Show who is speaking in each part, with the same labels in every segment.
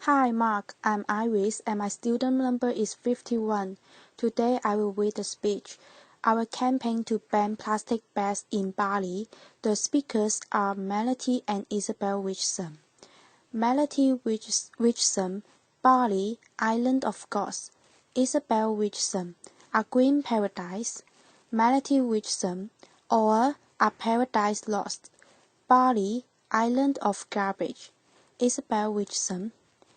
Speaker 1: Hi Mark, I'm Iris and my student number is 51. Today I will read a speech. Our campaign to ban plastic bags in Bali. The speakers are Melati and Isabel Richardson. Melati Richardson, Bali, Island of Gods. Isabel Richardson, A Green Paradise. Melati Richardson, or A Paradise Lost. Bali, Island of Garbage. Isabel Richardson,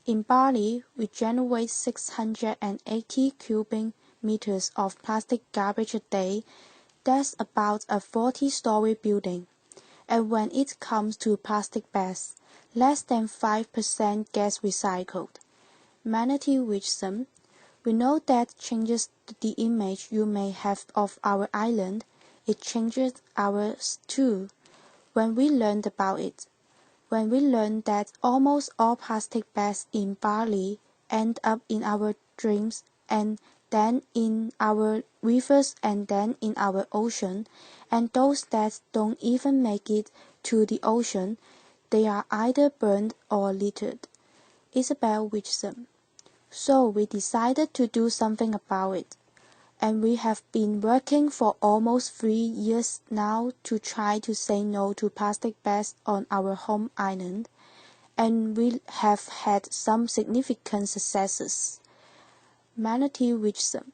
Speaker 1: in Bali, we generate 680 cubic meters of plastic garbage a day. That's about a 40-story building. And when it comes to plastic bags, less than 5% gets recycled. Melati Richardson, we know that changes the image you may have of our island. It changes ours too. When we learned about it, when we learned that almost all plastic bags in Bali end up in our dreams and then in our rivers and then in our ocean, and those that don't even make it to the ocean, they are either burned or littered. Isabel Richardson. So we decided to do something about it. And we have been working for almost 3 years now to try to say no to plastic bags on our home island, and we have had some significant successes. Melati Richardson,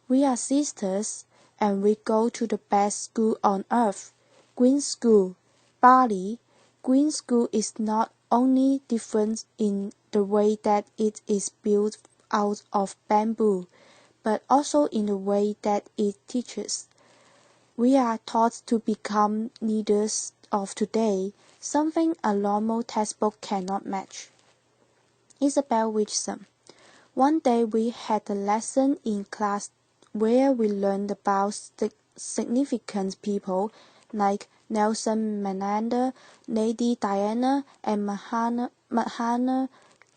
Speaker 1: we are sisters, and we go to the best school on earth, Green School, Bali. Green School is not only different in the way that it is built out of bamboo, but also in the way that it teaches. We are taught to become leaders of today, something a normal textbook cannot match. Isabel Richardson. One day we had a lesson in class where we learned about significant people like Nelson Mandela, Lady Diana, and Mahatma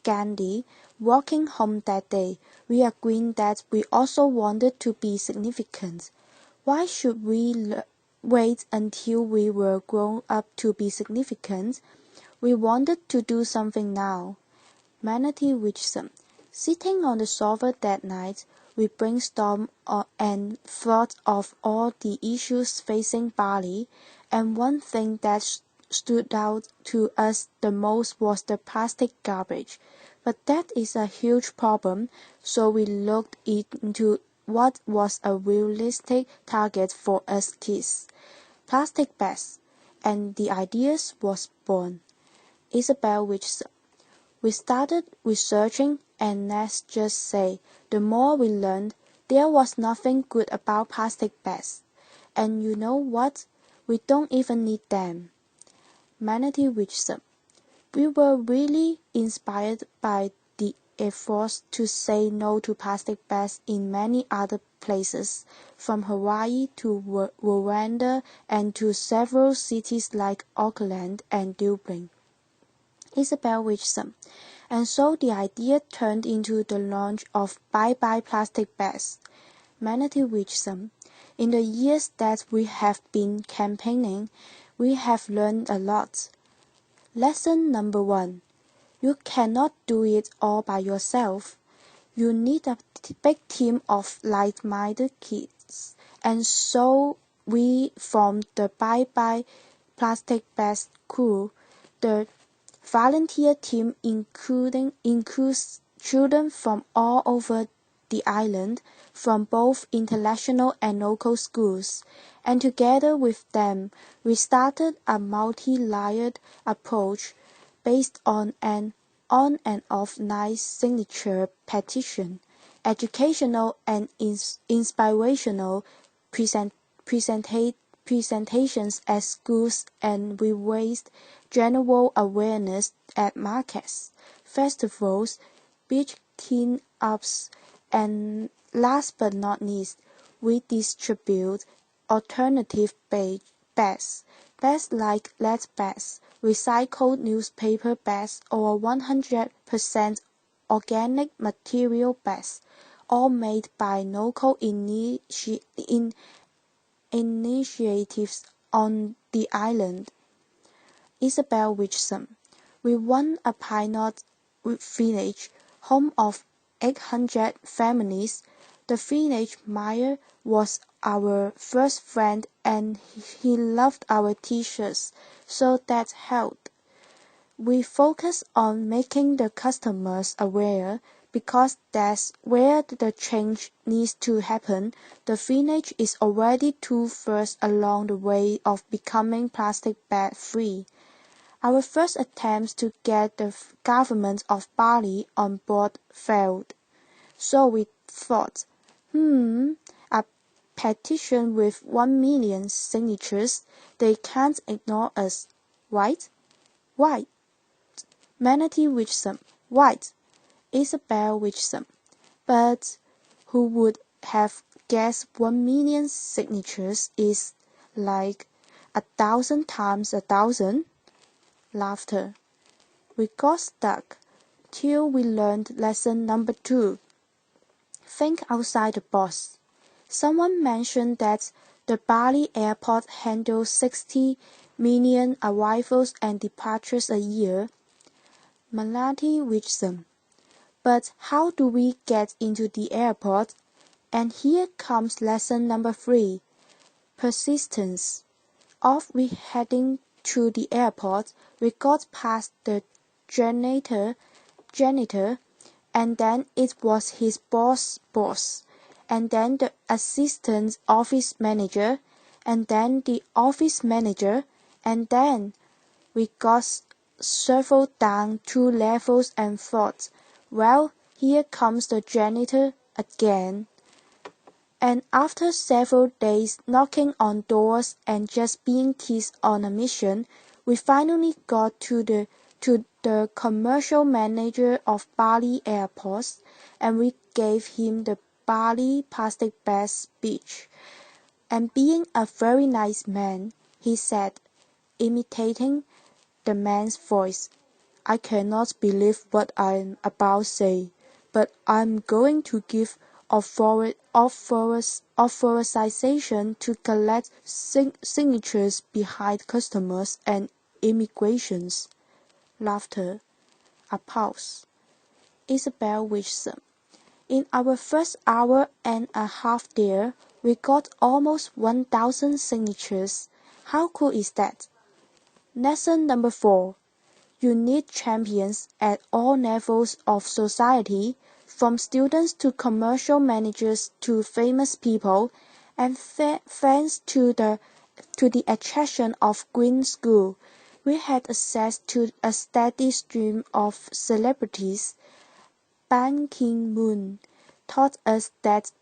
Speaker 1: Gandhi. Walking home that day, we agreed that we also wanted to be significant. Why should we wait until we were grown up to be significant? We wanted to do something now. Melati Richardson. Sitting on the sofa that night, we brainstormed and thought of all the issues facing Bali, and one thing that stood out to us the most was the plastic garbage. But that is a huge problem, so we looked into what was a realistic target for us kids. Plastic bags, and the ideas was born. Isabel Richardson. We started researching, and let's just say, the more we learned, there was nothing good about plastic bags. And you know what? We don't even need them. Melati Richardson. We were really inspired by the efforts to say no to plastic bags in many other places, from Hawaii to Rwanda and to several cities like Auckland and Dublin. Isabel Richardson. And so the idea turned into the launch of Bye Bye Plastic Bags. Melati Richardson. In the years that we have been campaigning, we have learned a lot. Lesson number 1. You cannot do it all by yourself. You need a big team of like-minded kids. And so we formed the Bye Bye Plastic Bags crew. The volunteer team includes children from all over the island, from both international and local schools, and together with them, we started a multi-layered approach based on an on and off night signature petition, educational and inspirational presentations at schools, and we raised general awareness at markets, festivals, beach clean-ups, and last but not least, we distribute alternative bags like lead bags, recycled newspaper bags, or 100% organic material bags, all made by local initiatives on the island. Isabel Richardson. We won a pilot village, home of 800 families. The village mayor was our first friend and he loved our t-shirts, so that helped. We focus on making the customers aware because that's where the change needs to happen. The village is already 2/3 along the way of becoming plastic bag free. Our first attempts to get the government of Bali on board failed. So we thought, a petition with 1 million signatures, they can't ignore us, right? Why? Melati Wixom, white, Isabel Wixom. But who would have guessed 1 million signatures is like 1,000 times 1,000? Laughter. We got stuck till we learned lesson number 2. Think outside the box. Someone mentioned that the Bali airport handles 60 million arrivals and departures a year. Melati Wixom. But how do we get into the airport? And here comes lesson number 3. Persistence. Off we heading to the airport, we got past the janitor, and then it was his boss, and then the assistant office manager, and then the office manager, and then we got shuffled down 2 levels and thought, well, here comes the janitor again. And after several days knocking on doors and just being kids on a mission, we finally got to the commercial manager of Bali Airports, and we gave him the Bali plastic bag speech. And being a very nice man, he said, imitating the man's voice, I cannot believe what I'm about to say, but I'm going to give authorization to collect signatures behind customers and immigrations. Laughter. A pause. Isabel Wixom. In our first hour and a half there, we got almost 1,000 signatures. How cool is that? Lesson number 4. You need champions at all levels of society, from students to commercial managers to famous people, and thanks to the attraction of Green School, we had access to a steady stream of celebrities. Ban Ki-moon taught us that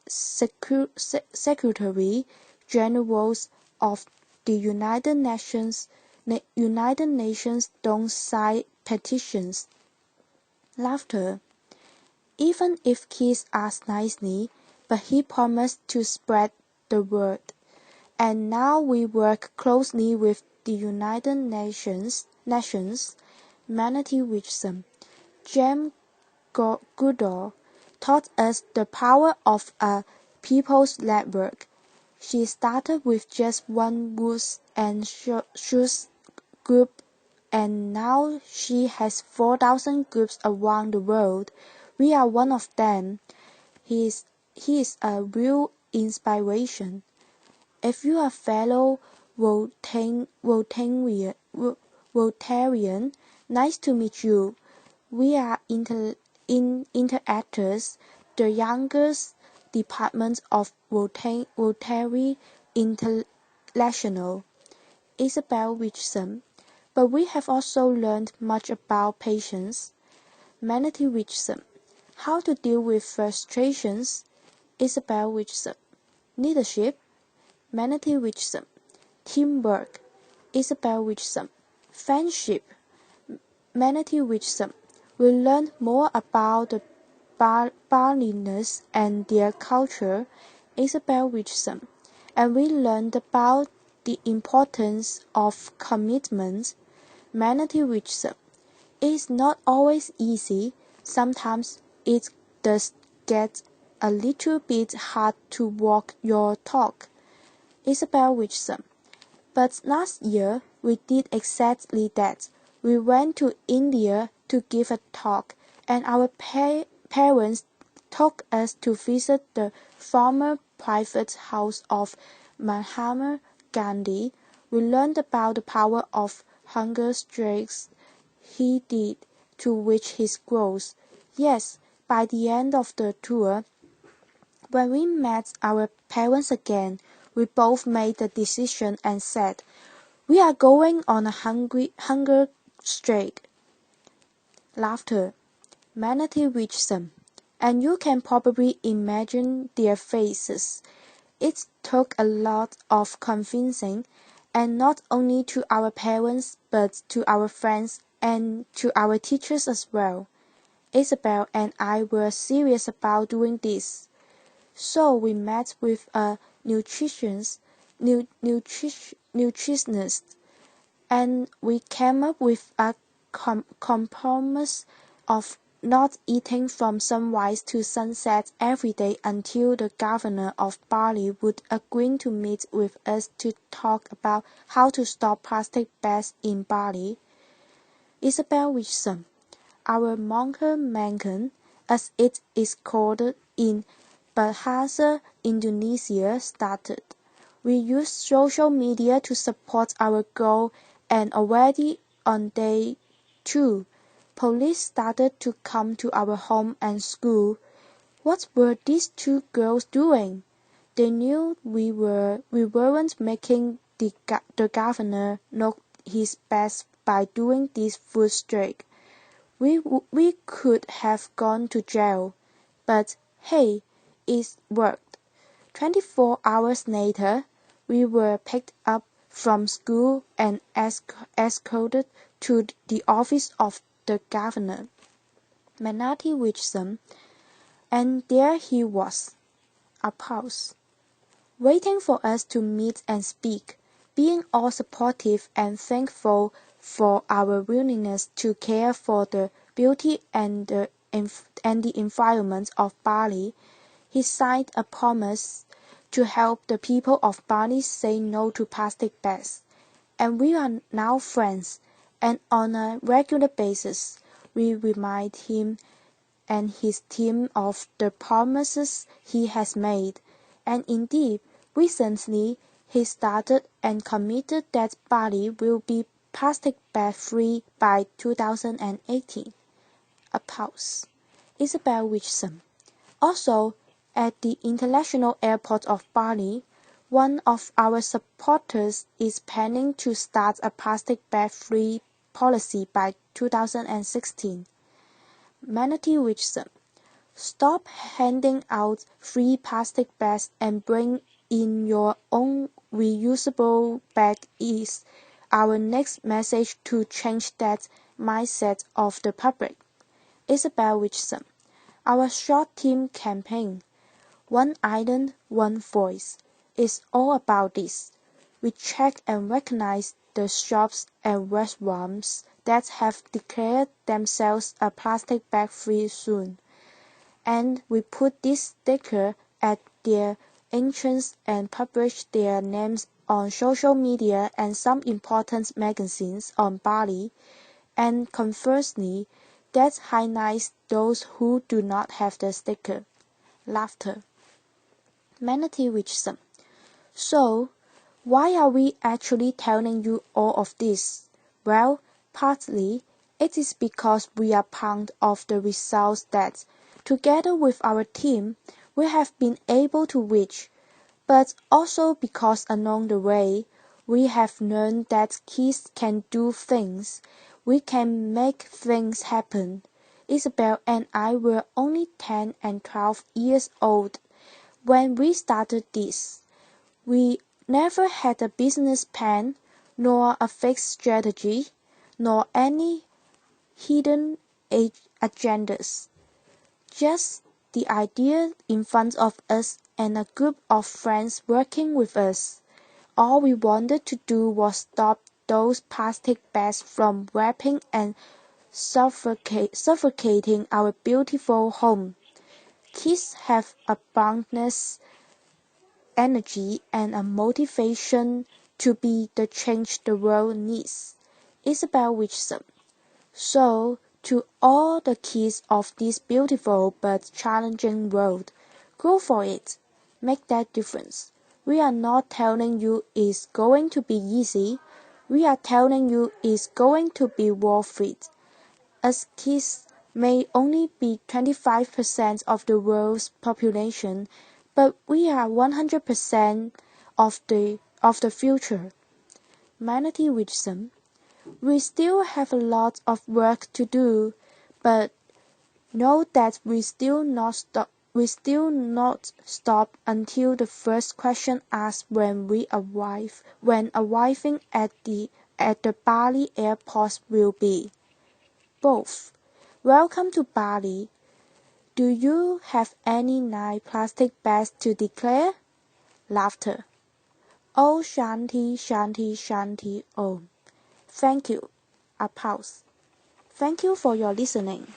Speaker 1: Secretary Generals of the United Nations don't sign petitions. Laughter. Even if kids ask nicely, but he promised to spread the word. And now we work closely with the United Nations. Melati Wixom. James Goodall taught us the power of a people's network. She started with just one woods and shoes group, and now she has 4,000 groups around the world. We are one of them. He is a real inspiration. If you are fellow Voltarian, nice to meet you. We are interactors, the youngest department of Rotary International. Isabel Wixom. But we have also learned much about patience. Melati Wixom. How to deal with frustrations. Isabel Wixom. Leadership. Melati Wixom. Teamwork. Isabel Wixom. Friendship. Melati Wixom. We learned more about the Balinese and their culture. Isabel Wixom. And we learned about the importance of commitment. Melati Wixom. It is not always easy. Sometimes it does get a little bit hard to walk your talk. Isabel Wixom. But last year we did exactly that. We went to India to give a talk, and our parents took us to visit the former private house of Mahatma Gandhi. We learned about the power of hunger strikes he did, to which his growth. Yes, by the end of the tour, when we met our parents again, we both made the decision and said, "We are going on a hunger strike." Laughter. Melati reached them, and you can probably imagine their faces. It took a lot of convincing, and not only to our parents but to our friends and to our teachers as well. Isabel and I were serious about doing this. So we met with a nutritionist, and we came up with a compromise of not eating from sunrise to sunset every day until the governor of Bali would agree to meet with us to talk about how to stop plastic bags in Bali. Isabel Wisdom, our Monkey Mankan, as it is called in Bahasa Indonesia, started. We used social media to support our goal, and already on day 2, police started to come to our home and school. What were these 2 girls doing? They knew we weren't making the governor look his best by doing this food strike. We could have gone to jail, but hey, it worked. 24 hours later, we were picked up from school and escorted to the office of the governor. Melati reached them, and there he was. A pause. Waiting for us to meet and speak, being all supportive and thankful for our willingness to care for the beauty and the environment of Bali. He signed a promise to help the people of Bali say no to plastic bags. And we are now friends, and on a regular basis, we remind him and his team of the promises he has made. And indeed, recently, he started and committed that Bali will be plastic bag free by 2018. A pause. Isabel Richardson. Also, at the International Airport of Bali, one of our supporters is planning to start a plastic bag-free policy by 2016. Melati Richardson. Stop handing out free plastic bags and bring in your own reusable bag is our next message to change that mindset of the public. Isabel Richardson. Our short team campaign, One Island, One Voice, is all about this. We check and recognize the shops and restaurants that have declared themselves a plastic bag-free zone, and we put this sticker at their entrance and publish their names on social media and some important magazines on Bali, and conversely, that highlights those who do not have the sticker. Laughter. Melati Richardson. So, why are we actually telling you all of this? Well, partly, it is because we are proud of the results that, together with our team, we have been able to reach, but also because along the way, we have learned that kids can do things. We can make things happen. Isabel and I were only 10 and 12 years old when we started this. We never had a business plan, nor a fixed strategy, nor any hidden agendas. Just the idea in front of us and a group of friends working with us. All we wanted to do was stop those plastic bags from wrapping and suffocating our beautiful home. Kids have abundance, energy, and a motivation to be the change the world needs. Isabel Richardson. So, To all the kids of this beautiful but challenging world, go for it. Make that difference. We are not telling you it's going to be easy. We are telling you it's going to be worth it. As kids may only be 25% of the world's population, but we are 100% of the future. Melati Wisdom. We still have a lot of work to do, but know that we still not stop until the first question asked when arriving at the Bali airport will be both. Welcome to Bali. Do you have any nice plastic bags to declare? Laughter. Oh Shanti, Shanti, Shanti, Om. Thank you. A pause. Thank you for your listening.